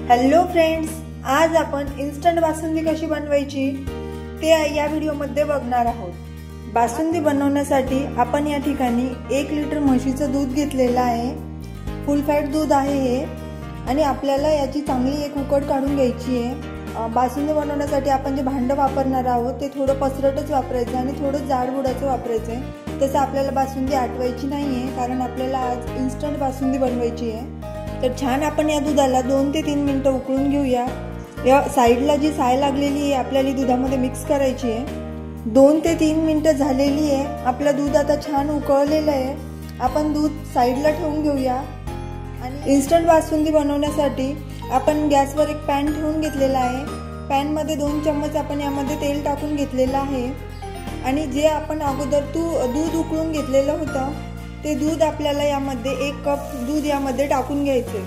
Hello friends, आज आपण instant basundi कशी बनवायची ते या व्हिडिओमध्ये बघणार आहोत। बासुंदी बनवण्यासाठी आपण या ठिकाणी 1 लिटर म्हशीचं दूध घेतलेलं आहे। फुल फॅट दूध आहे हे आणि आपल्याला याची चांगली एक उकड काढून घ्यायची आहे। बासुंदी बनवण्यासाठी आपण जे भांड वापरणार आहोत ते थोडं पसरटच वापरायचं आणि थोडं जाडबुडाचं वापरायचं आहे। तसं आपल्याला बासुंदी आटवायची नाहीये, कारण आपल्याला आज इन्स्टंट बासुंदी बनवायची आहे। तर छान आपण या दुधाला 2 ते 3 मिनिटं उकळून घेऊया। या साइडला जी साय लागलेली आहे आपल्याला दुधामध्ये मिक्स करायची आहे। 2 ते 3 मिनिटं झालेली आहे। आपलं दूध आता छान उकळलेलं आहे। आपण दूध साइडला ठेवून घेऊया आणि इन्स्टंट बासुंदी बनवण्यासाठी आपण गॅसवर एक पॅन ठेवून घेतलेला आहे। पॅन मध्ये 2 चम्मच आपण यामध्ये तेल टाकून घेतलेलं आहे आणि जे आपण अगोदर दूध उकळून घेतलेलं होतं ते दूध आपल्याला यामध्ये 1 कप दूध यामध्ये टाकून घ्यायचे।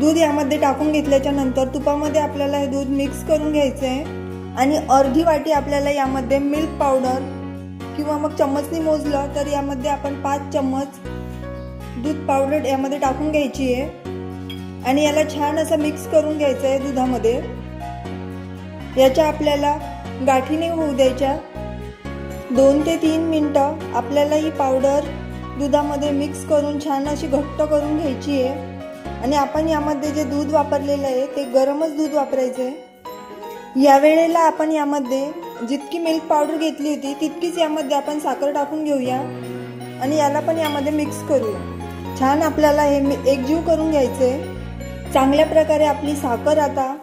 दूध यामध्ये टाकून घेतल्याच्या नंतर तुपामध्ये आपल्याला हे दूध मिक्स करून घ्यायचे आणि अर्धी वाटी आपल्याला यामध्ये मिल्क पावडर किंवा मग चम्मचनी मोजलं तर यामध्ये आपण 5 चम्मच दूध पावडर यामध्ये टाकून घ्यायची आहे आणि याला छान असं मिक्स करून घ्यायचं आहे दुधामध्ये। याच्या आपल्याला गाठी नाही होऊ द्यायच्या। 2 ते 3 मिनिटं आपल्याला ही पावडर दुधामध्ये मिक्स करून छान अशी घट्ट करून घ्यायची आहे आणि आपण यामध्ये जे दूध वापरलेलं आहे ते गरमच दूध वापरायचं आहे। या वेळेला आपण यामध्ये जितकी मिल्क पावडर घेतली होती तितकीच यामध्ये आपण साखर टाकून घेऊया आणि याला पण यामध्ये मिक्स करूया। छान आपल्याला हे एकजीव करून घ्यायचंय। चांगल्या प्रकारे आपली साखर आता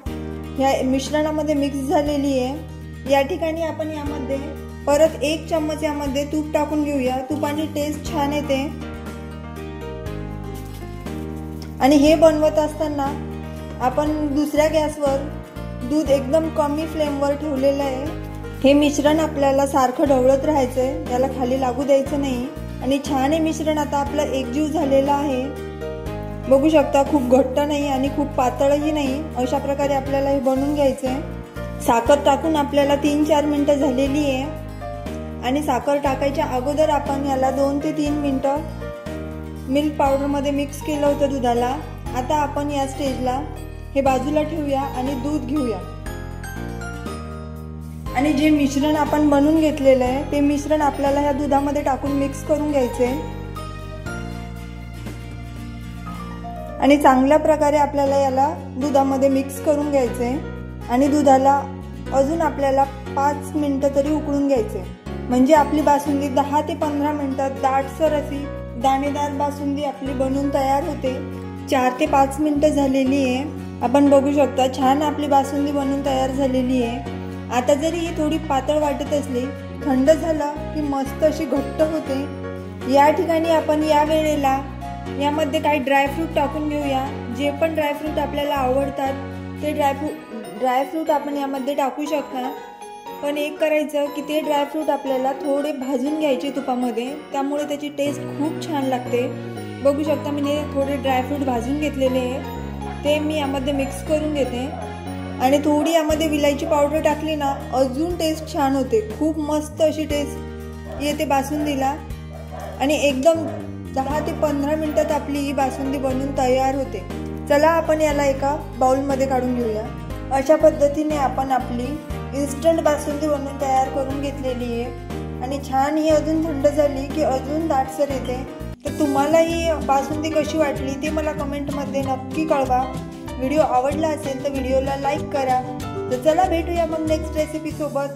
या मिश्रणामध्ये मिक्स झालेली आहे। या ठिकाणी आपण यामध्ये परत 1 चम्मच यामध्ये तूप टाकून घेऊया। तुपाची टेस्ट छान येते आणि हे बनवत असताना आपण दुसऱ्या गॅसवर दूध एकदम कमी फ्लेमवर ठेवलेलं आहे। हे मिश्रण आपल्याला सारखं ढवळत राहायचंय, याला खाली लागू द्यायचं नाही आणि छान हे मिश्रण आता आपलं एकजीव झालेलं आहे। बघू शकता, खूप घट्ट नाही आणि खूप पातळही नाही, अशा प्रकारे आपल्याला हे बनवून घ्यायचंय। साखर टाकून आपल्याला 3-4 मिनिटं झालेली आहे आणि साखर टाकायच्या अगोदर आपण याला 2 ते 3 मिनिटं मिल्क पावडर मध्ये मिक्स केलं होतं दुधाला। आता आपण या स्टेजला हे बाजूला ठेवूया आणि दूध घेऊया आणि जे मिश्रण आपण बनवून घेतलेलं आहे ते मिश्रण आपल्याला ह्या दुधामध्ये टाकून मिक्स करून घ्यायचे आणि चांगल्या प्रकारे आपल्याला याला दुधामध्ये मिक्स करून घ्यायचे आणि दुधाला अजून आपल्याला 5 मिनिटं तरी उकळून घ्यायचे, म्हणजे आपली बासुंदी 10 ते 15 मिनिटात दाटसर अशी दाणेदार बासुंदी आपली बनवून तयार होते। 4 ते 5 मिनिटं झालेली आहे। आपण बघू शकता छान आपली बासुंदी बनवून तयार झालेली आहे। आता जरी ही थोडी पातळ वाटत असली, थंड झालं की मस्त अशी घट्ट होते। या ठिकाणी आपण या वेळेला यामध्ये काही ड्रायफ्रूट टाकून घेऊया। जे पण ड्रायफ्रूट आपल्याला आवडतात ते ड्रायफ्रूट आपण यामध्ये टाकू शकता, पण एक करायचं की ते ड्रायफ्रूट आपल्याला थोडे भाजून घ्यायचे तुपामध्ये, त्यामुळे त्याची टेस्ट खूप छान लागते। बघू शकता मी थोडे ड्रायफ्रूट भाजून घेतलेले आहे, ते मी यामध्ये मिक्स करून घेते आणि थोडी यामध्ये विलायची पावडर टाकली ना अजून टेस्ट छान होते। खूप मस्त अशी टेस्ट येते बासुंदीला आणि एकदम 10 ते 15 मिनिटात आपली ही बासुंदी बनवून तयार होते। चला आपण याला एका बाउलमध्ये काढून घेऊया। अशा पद्धतीने आपण आपली इन्स्टंट बासुंदी बनवून तयार करून घेतलेली आहे आणि छान ही अजून थंड झाली की अजून दाटसर येते। तर तुम्हाला ही बासुंदी कशी वाटली ते मला कमेंटमध्ये नक्की कळवा। व्हिडिओ आवडला असेल तर व्हिडिओला लाईक करा। तर चला भेटूया मग नेक्स्ट रेसिपी सोबत।